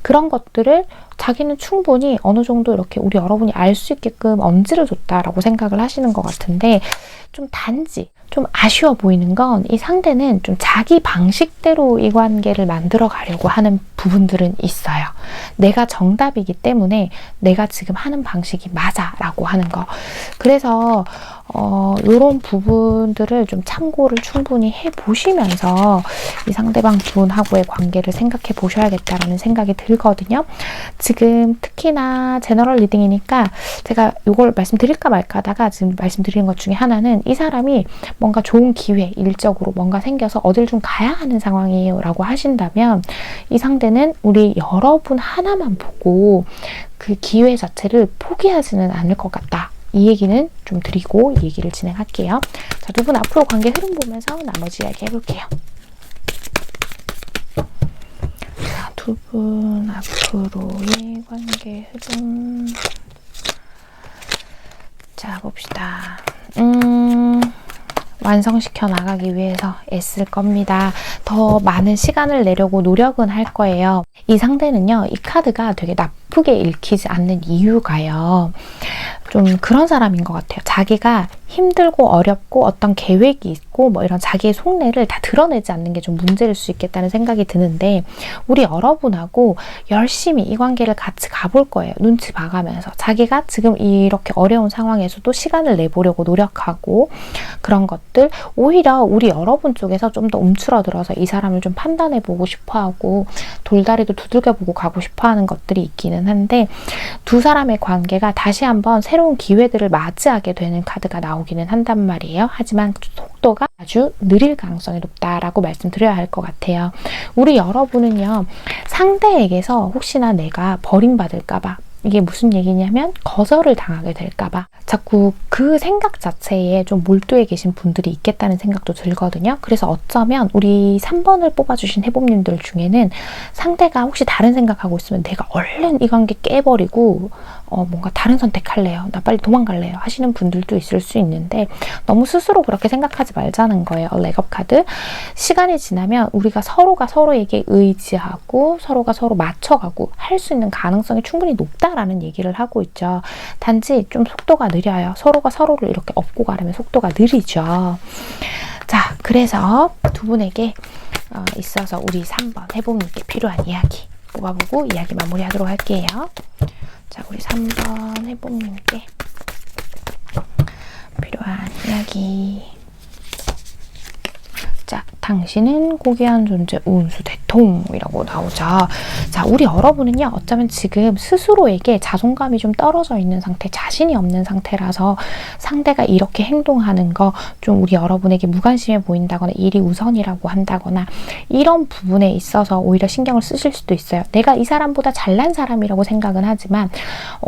그런 것들을 자기는 충분히 어느 정도 이렇게 우리 여러분이 알 수 있게끔 엄지를 줬다라고 생각을 하시는 것 같은데, 좀 단지 좀 아쉬워 보이는 건 이 상대는 좀 자기 방식대로 이 관계를 만들어 가려고 하는 부분들은 있어요. 내가 정답이기 때문에 내가 지금 하는 방식이 맞아 라고 하는 거. 그래서 이런 부분들을 좀 참고를 충분히 해보시면서 이 상대방 분하고의 관계를 생각해 보셔야겠다라는 생각이 들거든요. 지금 특히나 제너럴 리딩이니까 제가 이걸 말씀드릴까 말까 하다가 지금 말씀드리는 것 중에 하나는, 이 사람이 뭔가 좋은 기회, 일적으로 뭔가 생겨서 어딜 좀 가야 하는 상황이에요 라고 하신다면, 이 상대는 우리 여러분 하나만 보고 그 기회 자체를 포기하지는 않을 것 같다. 이 얘기는 좀 드리고 이 얘기를 진행할게요. 자, 두 분 앞으로 관계 흐름 보면서 나머지 이야기 해볼게요. 자, 두 분 앞으로의 관계 흐름. 자, 봅시다. 완성시켜 나가기 위해서 애쓸 겁니다. 더 많은 시간을 내려고 노력은 할 거예요. 이 상대는요, 이 카드가 되게 나쁘게 읽히지 않는 이유가요, 좀 그런 사람인 것 같아요. 자기가 힘들고 어렵고 어떤 계획이 있고 뭐 이런 자기의 속내를 다 드러내지 않는 게 좀 문제일 수 있겠다는 생각이 드는데, 우리 여러분하고 열심히 이 관계를 같이 가볼 거예요. 눈치 봐가면서 자기가 지금 이렇게 어려운 상황에서도 시간을 내보려고 노력하고, 그런 것들 오히려 우리 여러분 쪽에서 좀 더 움츠러들어서 이 사람을 좀 판단해보고 싶어하고 돌다리도 두들겨보고 가고 싶어하는 것들이 있기는 한데, 두 사람의 관계가 다시 한번 새로운 기회들을 맞이하게 되는 카드가 나오기는 한단 말이에요. 하지만 속도가 아주 느릴 가능성이 높다라고 말씀드려야 할 것 같아요. 우리 여러분은요, 상대에게서 혹시나 내가 버림받을까봐, 이게 무슨 얘기냐면 거절을 당하게 될까봐 자꾸 그 생각 자체에 좀 몰두해 계신 분들이 있겠다는 생각도 들거든요. 그래서 어쩌면 우리 3번을 뽑아주신 해봄님들 중에는 상대가 혹시 다른 생각하고 있으면 내가 얼른 이 관계 깨버리고 뭔가 다른 선택할래요, 나 빨리 도망갈래요 하시는 분들도 있을 수 있는데, 너무 스스로 그렇게 생각하지 말자는 거예요. 렉업 카드. 시간이 지나면 우리가 서로가 서로에게 의지하고 서로가 서로 맞춰가고 할 수 있는 가능성이 충분히 높다라는 얘기를 하고 있죠. 단지 좀 속도가 느려요. 서로가 서로를 이렇게 업고 가려면 속도가 느리죠. 자, 그래서 두 분에게 있어서 우리 3번 해봄님께 필요한 이야기 뽑아보고 이야기 마무리하도록 할게요. 자, 우리 3번 해봄님께 필요한 이야기. 자, 당신은 고귀한 존재, 운수 대통이라고 나오죠. 자, 우리 여러분은요, 어쩌면 지금 스스로에게 자존감이 좀 떨어져 있는 상태, 자신이 없는 상태라서 상대가 이렇게 행동하는 거 좀 우리 여러분에게 무관심해 보인다거나 일이 우선이라고 한다거나 이런 부분에 있어서 오히려 신경을 쓰실 수도 있어요. 내가 이 사람보다 잘난 사람이라고 생각은 하지만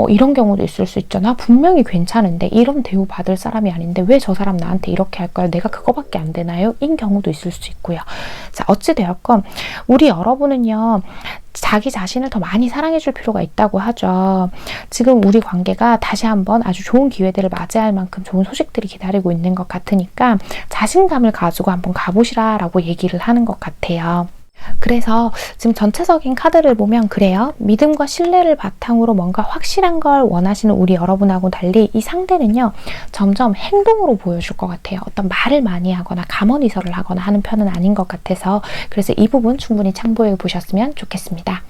이런 경우도 있을 수 있죠. 나 분명히 괜찮은데 이런 대우 받을 사람이 아닌데 왜 저 사람 나한테 이렇게 할까요? 내가 그거밖에 안 되나요? 인 경우도 있을 수 있고요. 자, 어찌되었건 우리 여러분은요, 자기 자신을 더 많이 사랑해줄 필요가 있다고 하죠. 지금 우리 관계가 다시 한번 아주 좋은 기회들을 맞이할 만큼 좋은 소식들이 기다리고 있는 것 같으니까 자신감을 가지고 한번 가보시라라고 얘기를 하는 것 같아요. 그래서 지금 전체적인 카드를 보면 그래요. 믿음과 신뢰를 바탕으로 뭔가 확실한 걸 원하시는 우리 여러분하고 달리 이 상대는요, 점점 행동으로 보여줄 것 같아요. 어떤 말을 많이 하거나 감언이설을 하거나 하는 편은 아닌 것 같아서, 그래서 이 부분 충분히 참고해 보셨으면 좋겠습니다.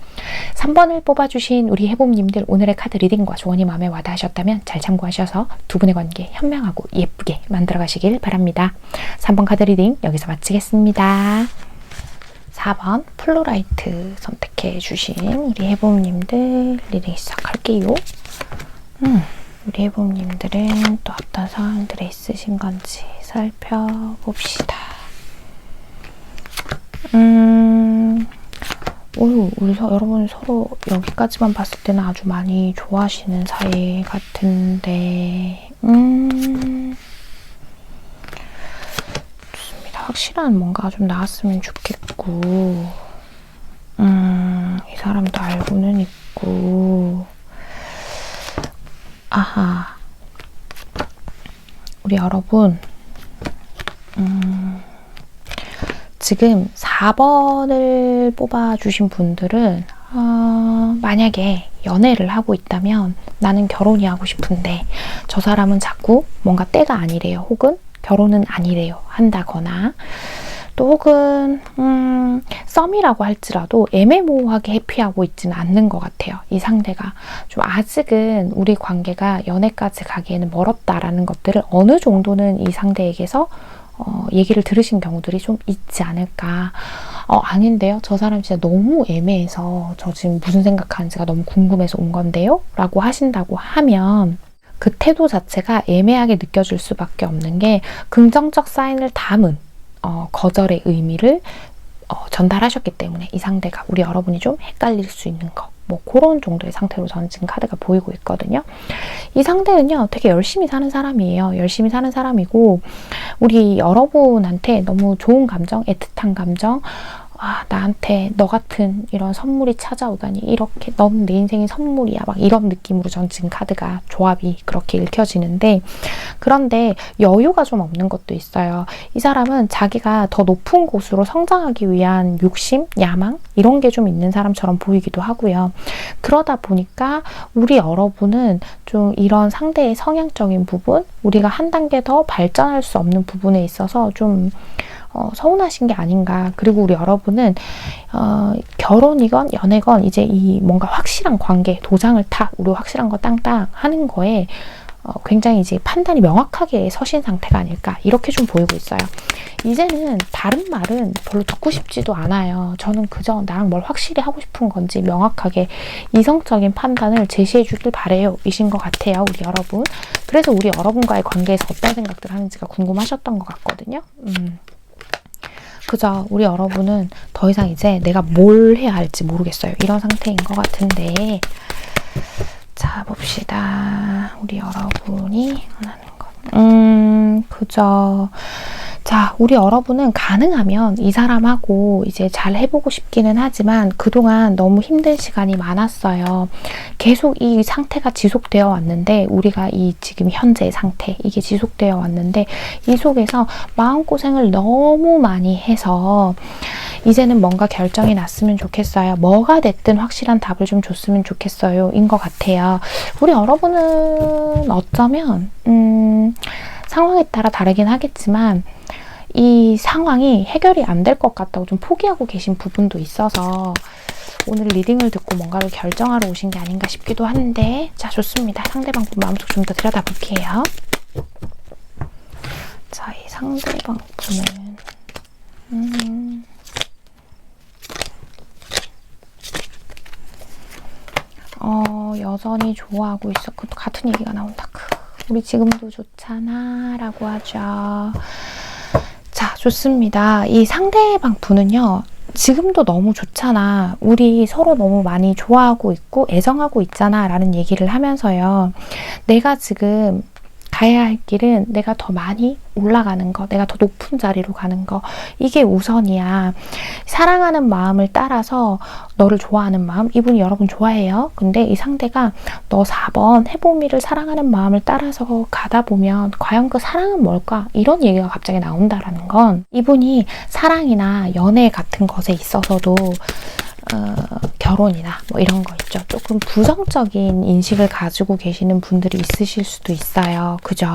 3번을 뽑아주신 우리 해봄님들, 오늘의 카드 리딩과 조언이 마음에 와닿으셨다면 잘 참고하셔서 두 분의 관계 현명하고 예쁘게 만들어 가시길 바랍니다. 3번 카드 리딩 여기서 마치겠습니다. 4번 플로라이트 선택해 주신 우리 해봄님들 리딩 시작할게요. 우리 해봄님들은 또 어떤 상황들에 있으신 건지 살펴봅시다. 우리 여러분 서로 여기까지만 봤을 때는 아주 많이 좋아하시는 사이 같은데 확실한 뭔가 좀 나왔으면 좋겠고, 이 사람도 알고는 있고, 아하, 우리 여러분, 지금 4번을 뽑아주신 분들은 만약에 연애를 하고 있다면 나는 결혼이 하고 싶은데 저 사람은 자꾸 뭔가 때가 아니래요. 혹은 결혼은 아니래요 한다거나, 또 혹은 썸이라고 할지라도 애매모호하게 해피하고 있지는 않는 것 같아요. 이 상대가 좀 아직은 우리 관계가 연애까지 가기에는 멀었다라는 것들을 어느 정도는 이 상대에게서 얘기를 들으신 경우들이 좀 있지 않을까. 아닌데요, 저 사람 진짜 너무 애매해서 저 지금 무슨 생각하는지가 너무 궁금해서 온 건데요 라고 하신다고 하면, 그 태도 자체가 애매하게 느껴질 수밖에 없는 게 긍정적 사인을 담은 거절의 의미를 전달하셨기 때문에 이 상대가, 우리 여러분이 좀 헷갈릴 수 있는 거, 뭐 그런 정도의 상태로 저는 지금 카드가 보이고 있거든요. 이 상대는요, 되게 열심히 사는 사람이에요. 열심히 사는 사람이고, 우리 여러분한테 너무 좋은 감정, 애틋한 감정, 나한테 너 같은 이런 선물이 찾아오다니, 이렇게 넌 내 인생의 선물이야, 막 이런 느낌으로 전 지금 카드가 조합이 그렇게 읽혀지는데, 그런데 여유가 좀 없는 것도 있어요. 이 사람은 자기가 더 높은 곳으로 성장하기 위한 욕심, 야망 이런 게 좀 있는 사람처럼 보이기도 하고요. 그러다 보니까 우리 여러분은 좀 이런 상대의 성향적인 부분, 우리가 한 단계 더 발전할 수 없는 부분에 있어서 좀 서운하신 게 아닌가. 그리고 우리 여러분은 결혼이건 연애건 이제 이 뭔가 확실한 관계, 도장을 우리 확실한 거 땅땅 하는 거에 굉장히 이제 판단이 명확하게 서신 상태가 아닐까, 이렇게 좀 보이고 있어요. 이제는 다른 말은 별로 듣고 싶지도 않아요. 저는 그저 나랑 뭘 확실히 하고 싶은 건지 명확하게 이성적인 판단을 제시해 주길 바래요 이신 것 같아요, 우리 여러분. 그래서 우리 여러분과의 관계에서 어떤 생각들 하는지가 궁금하셨던 것 같거든요. 그죠. 우리 여러분은 더 이상 이제 내가 뭘 해야 할지 모르겠어요, 이런 상태인 것 같은데, 자 봅시다. 우리 여러분이 원하는 것. 그죠. 자, 우리 여러분은 가능하면 이 사람하고 이제 잘 해보고 싶기는 하지만 그동안 너무 힘든 시간이 많았어요. 계속 이 상태가 지속되어 왔는데, 우리가 이 지금 현재 상태, 이게 지속되어 왔는데 이 속에서 마음고생을 너무 많이 해서 이제는 뭔가 결정이 났으면 좋겠어요. 뭐가 됐든 확실한 답을 좀 줬으면 좋겠어요 인 것 같아요. 우리 여러분은 어쩌면 상황에 따라 다르긴 하겠지만 이 상황이 해결이 안 될 것 같다고 좀 포기하고 계신 부분도 있어서 오늘 리딩을 듣고 뭔가를 결정하러 오신 게 아닌가 싶기도 한데, 자 좋습니다. 상대방 마음속 좀 더 들여다볼게요. 자, 이 상대방 분은 여전히 좋아하고 있어. 같은 얘기가 나온다. 우리 지금도 좋잖아 라고 하죠. 자, 좋습니다. 이 상대방 분은요, 지금도 너무 좋잖아. 우리 서로 너무 많이 좋아하고 있고 애정하고 있잖아 라는 얘기를 하면서요, 내가 지금 가야 할 길은 내가 더 많이 올라가는 거, 내가 더 높은 자리로 가는 거, 이게 우선이야. 사랑하는 마음을 따라서 너를 좋아하는 마음, 이분이 여러분 좋아해요. 근데 이 상대가 너 4번 해보미를 사랑하는 마음을 따라서 가다 보면 과연 그 사랑은 뭘까? 이런 얘기가 갑자기 나온다라는 건, 이분이 사랑이나 연애 같은 것에 있어서도 결혼이나 뭐 이런 거 있죠. 조금 부정적인 인식을 가지고 계시는 분들이 있으실 수도 있어요. 그죠?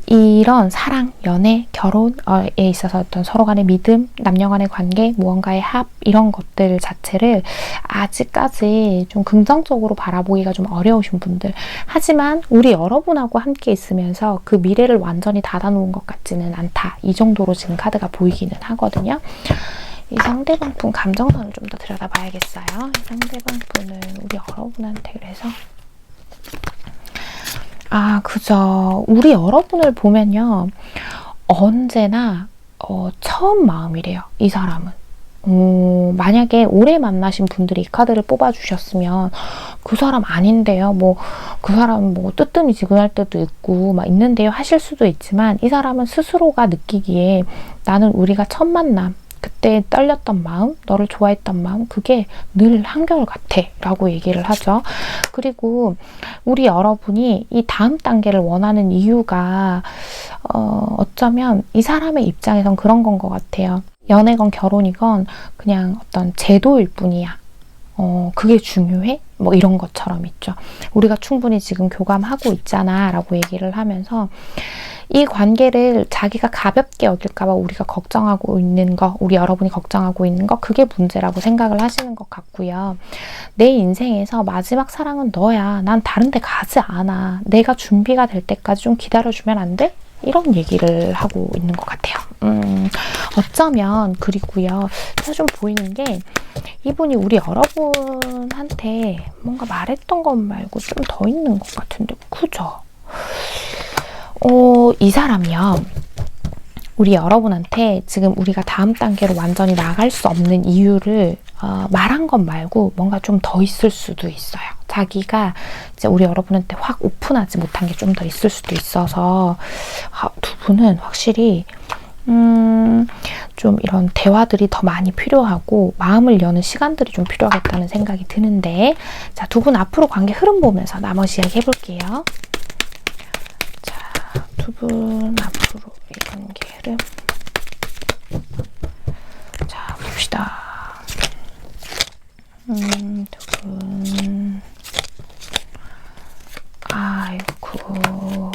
이런 사랑, 연애, 결혼에 있어서 어떤 서로 간의 믿음, 남녀 간의 관계, 무언가의 합, 이런 것들 자체를 아직까지 좀 긍정적으로 바라보기가 좀 어려우신 분들. 하지만 우리 여러분하고 함께 있으면서 그 미래를 완전히 닫아놓은 것 같지는 않다. 이 정도로 지금 카드가 보이기는 하거든요. 이 상대방 분 감정선을 좀 더 들여다봐야겠어요. 이 상대방 분은 우리 여러분한테 그래서 그죠. 우리 여러분을 보면요, 언제나 처음 마음이래요. 이 사람은. 만약에 오래 만나신 분들이 이 카드를 뽑아주셨으면 그 사람 아닌데요, 뭐 그 사람 뭐 뜨뜻미지근할 때도 있고 막 있는데요 하실 수도 있지만, 이 사람은 스스로가 느끼기에 나는 우리가 첫 만남, 그때 떨렸던 마음, 너를 좋아했던 마음, 그게 늘 한결같아 라고 얘기를 하죠. 그리고 우리 여러분이 이 다음 단계를 원하는 이유가 어쩌면 이 사람의 입장에선 그런 건 것 같아요. 연애건 결혼이건 그냥 어떤 제도일 뿐이야. 그게 중요해? 뭐 이런 것처럼 있죠. 우리가 충분히 지금 교감하고 있잖아 라고 얘기를 하면서, 이 관계를 자기가 가볍게 여길까봐 우리가 걱정하고 있는 거, 우리 여러분이 걱정하고 있는 거, 그게 문제라고 생각을 하시는 것 같고요. 내 인생에서 마지막 사랑은 너야. 난 다른 데 가지 않아. 내가 준비가 될 때까지 좀 기다려주면 안 돼? 이런 얘기를 하고 있는 것 같아요. 어쩌면, 그리고요, 좀 보이는 게, 이분이 우리 여러분한테 뭔가 말했던 것 말고 좀 더 있는 것 같은데, 그죠? 이 사람이요, 우리 여러분한테 지금 우리가 다음 단계로 완전히 나갈 수 없는 이유를 말한 것 말고 뭔가 좀 더 있을 수도 있어요. 자기가 이제 우리 여러분한테 확 오픈하지 못한 게 좀 더 있을 수도 있어서, 두 분은 확실히 좀 이런 대화들이 더 많이 필요하고 마음을 여는 시간들이 좀 필요하겠다는 생각이 드는데, 자, 두 분 앞으로 관계 흐름 보면서 나머지 이야기 해볼게요. 두 분 앞으로 이 관계 흐름. 자, 봅시다. 두 분. 아이고.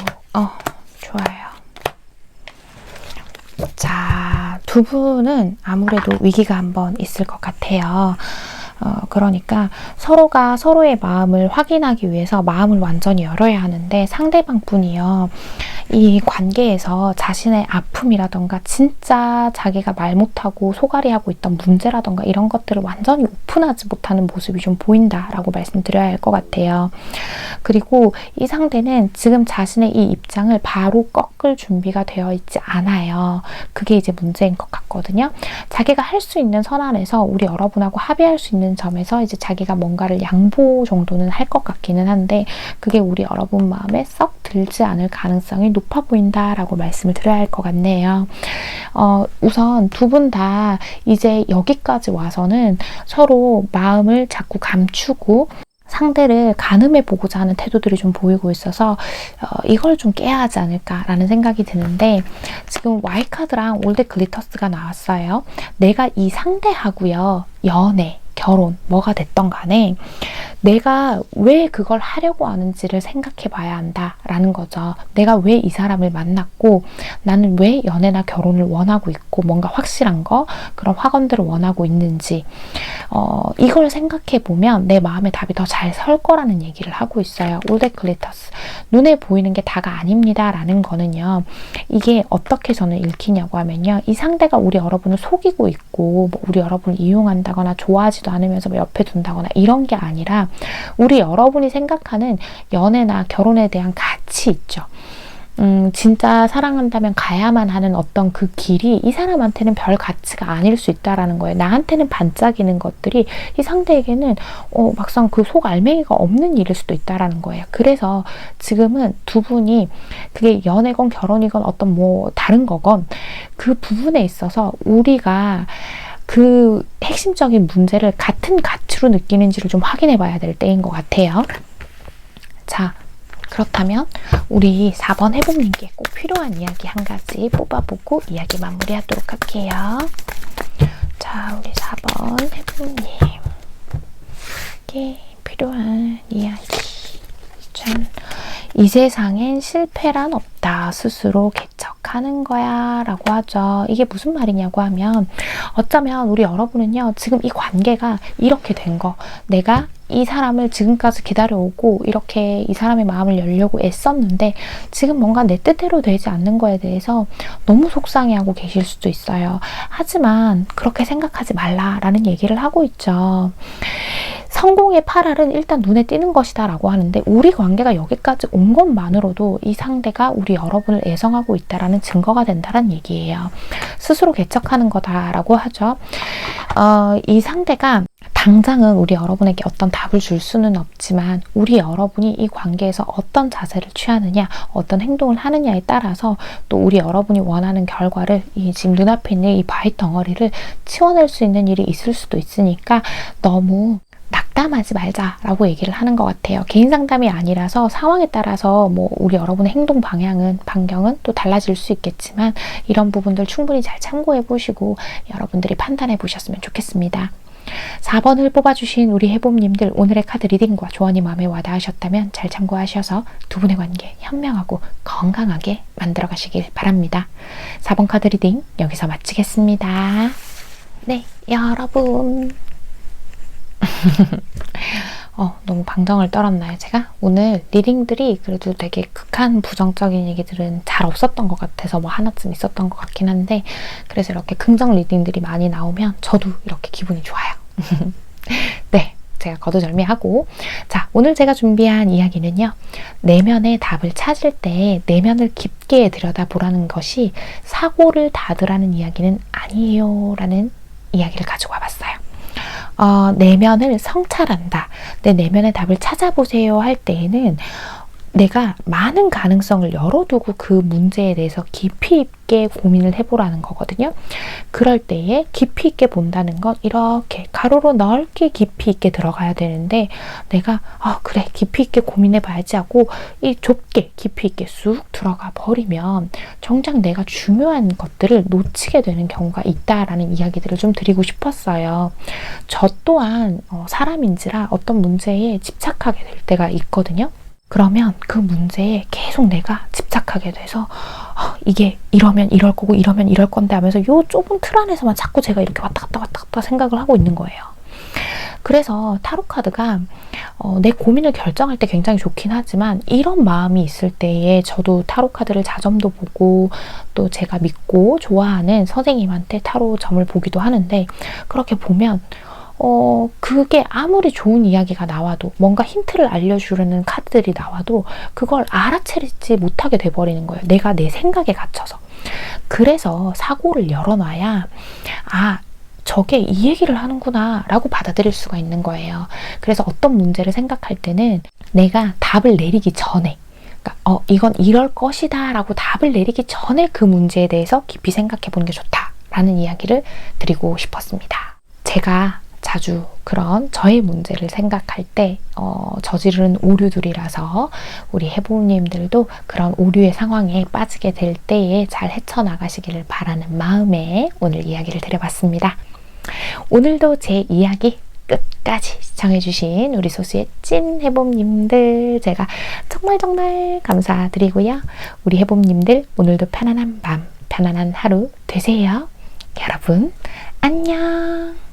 좋아요. 자, 두 분은 아무래도 위기가 한번 있을 것 같아요. 그러니까 서로가 서로의 마음을 확인하기 위해서 마음을 완전히 열어야 하는데, 상대방 분이요, 이 관계에서 자신의 아픔이라던가 진짜 자기가 말 못하고 소갈이하고 있던 문제라던가 이런 것들을 완전히 오픈하지 못하는 모습이 좀 보인다라고 말씀드려야 할 것 같아요. 그리고 이 상대는 지금 자신의 이 입장을 바로 꺾을 준비가 되어 있지 않아요. 그게 이제 문제인 것 같거든요. 자기가 할 수 있는 선안에서 우리 여러분하고 합의할 수 있는 점에서 이제 자기가 뭔가를 양보 정도는 할 것 같기는 한데, 그게 우리 여러분 마음에 썩 들지 않을 가능성이 높아 보인다라고 말씀을 드려야 할 것 같네요. 우선 두 분 다 이제 여기까지 와서는 서로 마음을 자꾸 감추고 상대를 가늠해 보고자 하는 태도들이 좀 보이고 있어서 이걸 좀 깨야 하지 않을까라는 생각이 드는데, 지금 Y카드랑 올드 글리터스가 나왔어요. 내가 이 상대하고요, 연애, 결혼, 뭐가 됐던 간에 내가 왜 그걸 하려고 하는지를 생각해 봐야 한다라는 거죠. 내가 왜 이 사람을 만났고, 나는 왜 연애나 결혼을 원하고 있고, 뭔가 확실한 거, 그런 확언들을 원하고 있는지, 이걸 생각해 보면 내 마음의 답이 더 잘 설 거라는 얘기를 하고 있어요. 오데클리터스. 눈에 보이는 게 다가 아닙니다 라는 거는요, 이게 어떻게 저는 읽히냐고 하면요, 이 상대가 우리 여러분을 속이고 있고 뭐 우리 여러분을 이용한다거나 좋아하지도 않으면서 뭐 옆에 둔다거나 이런 게 아니라 우리 여러분이 생각하는 연애나 결혼에 대한 가치 있죠. 진짜 사랑한다면 가야만 하는 어떤 그 길이 이 사람한테는 별 가치가 아닐 수 있다라는 거예요. 나한테는 반짝이는 것들이 이 상대에게는 막상 그 속 알맹이가 없는 일일 수도 있다라는 거예요. 그래서 지금은 두 분이 그게 연애건 결혼이건 어떤 뭐 다른 거건 그 부분에 있어서 우리가 그 핵심적인 문제를 같은 가치로 느끼는지를 좀 확인해 봐야 될 때인 것 같아요. 자, 그렇다면 우리 4번 해봄님께 꼭 필요한 이야기 한 가지 뽑아보고 이야기 마무리하도록 할게요. 자, 우리 4번 해봄님께 필요한 이야기. 이 세상엔 실패란 없다. 스스로 개척하는 거야 라고 하죠. 이게 무슨 말이냐고 하면 어쩌면 우리 여러분은요, 지금 이 관계가 이렇게 된 거, 내가 이 사람을 지금까지 기다려오고 이렇게 이 사람의 마음을 열려고 애썼는데 지금 뭔가 내 뜻대로 되지 않는 거에 대해서 너무 속상해하고 계실 수도 있어요. 하지만 그렇게 생각하지 말라라는 얘기를 하고 있죠. 성공의 8알은 일단 눈에 띄는 것이다 라고 하는데 우리 관계가 여기까지 온 것만으로도 이 상대가 우리 여러분을 애정하고 있다라는 증거가 된다는 얘기예요. 스스로 개척하는 거다라고 하죠. 이 상대가 당장은 우리 여러분에게 어떤 답을 줄 수는 없지만 우리 여러분이 이 관계에서 어떤 자세를 취하느냐, 어떤 행동을 하느냐에 따라서 또 우리 여러분이 원하는 결과를 이 지금 눈앞에 있는 이 바위 덩어리를 치워낼 수 있는 일이 있을 수도 있으니까 너무 낙담하지 말자라고 얘기를 하는 것 같아요. 개인 상담이 아니라서 상황에 따라서 뭐 우리 여러분의 행동 반경은 또 달라질 수 있겠지만 이런 부분들 충분히 잘 참고해 보시고 여러분들이 판단해 보셨으면 좋겠습니다. 4번을 뽑아주신 우리 해봄님들, 오늘의 카드 리딩과 조언이 마음에 와닿으셨다면 잘 참고하셔서 두 분의 관계 현명하고 건강하게 만들어 가시길 바랍니다. 4번 카드 리딩 여기서 마치겠습니다. 네, 여러분 너무 방정을 떨었나요 제가? 오늘 리딩들이 그래도 되게 극한 부정적인 얘기들은 잘 없었던 것 같아서 뭐 하나쯤 있었던 것 같긴 한데, 그래서 이렇게 긍정 리딩들이 많이 나오면 저도 이렇게 기분이 좋아요. 네, 제가 거두절미하고, 자, 오늘 제가 준비한 이야기는요, 내면의 답을 찾을 때 내면을 깊게 들여다보라는 것이 사고를 닫으라는 이야기는 아니에요 라는 이야기를 가지고 와봤어요. 내면을 성찰한다, 내 내면의 답을 찾아보세요 할 때에는 내가 많은 가능성을 열어두고 그 문제에 대해서 깊이 있게 고민을 해보라는 거거든요. 그럴 때에 깊이 있게 본다는 건 이렇게 가로로 넓게 깊이 있게 들어가야 되는데 내가 그래 깊이 있게 고민해 봐야지 하고 이 좁게 깊이 있게 쑥 들어가 버리면 정작 내가 중요한 것들을 놓치게 되는 경우가 있다라는 이야기들을 좀 드리고 싶었어요. 저 또한 사람인지라 어떤 문제에 집착하게 될 때가 있거든요. 그러면 그 문제에 계속 내가 집착하게 돼서 이게 이러면 이럴 거고 이러면 이럴 건데 하면서 요 좁은 틀 안에서만 자꾸 제가 이렇게 왔다 갔다 생각을 하고 있는 거예요. 그래서 타로카드가 내 고민을 결정할 때 굉장히 좋긴 하지만 이런 마음이 있을 때에 저도 타로카드를 자점도 보고 또 제가 믿고 좋아하는 선생님한테 타로 점을 보기도 하는데, 그렇게 보면 그게 아무리 좋은 이야기가 나와도 뭔가 힌트를 알려주려는 카드들이 나와도 그걸 알아채리지 못하게 돼버리는 거예요. 내가 내 생각에 갇혀서. 그래서 사고를 열어놔야 저게 이 얘기를 하는구나 라고 받아들일 수가 있는 거예요. 그래서 어떤 문제를 생각할 때는 내가 답을 내리기 전에, 그러니까 이건 이럴 것이다 라고 답을 내리기 전에 그 문제에 대해서 깊이 생각해 보는 게 좋다라는 이야기를 드리고 싶었습니다. 제가 자주 그런 저의 문제를 생각할 때 저지르는 오류들이라서 우리 해보님들도 그런 오류의 상황에 빠지게 될 때에 잘 헤쳐나가시기를 바라는 마음에 오늘 이야기를 드려봤습니다. 오늘도 제 이야기 끝까지 시청해주신 우리 소수의 찐 해봄님들 제가 정말 감사드리고요. 우리 해봄님들 오늘도 편안한 밤, 편안한 하루 되세요. 여러분 안녕.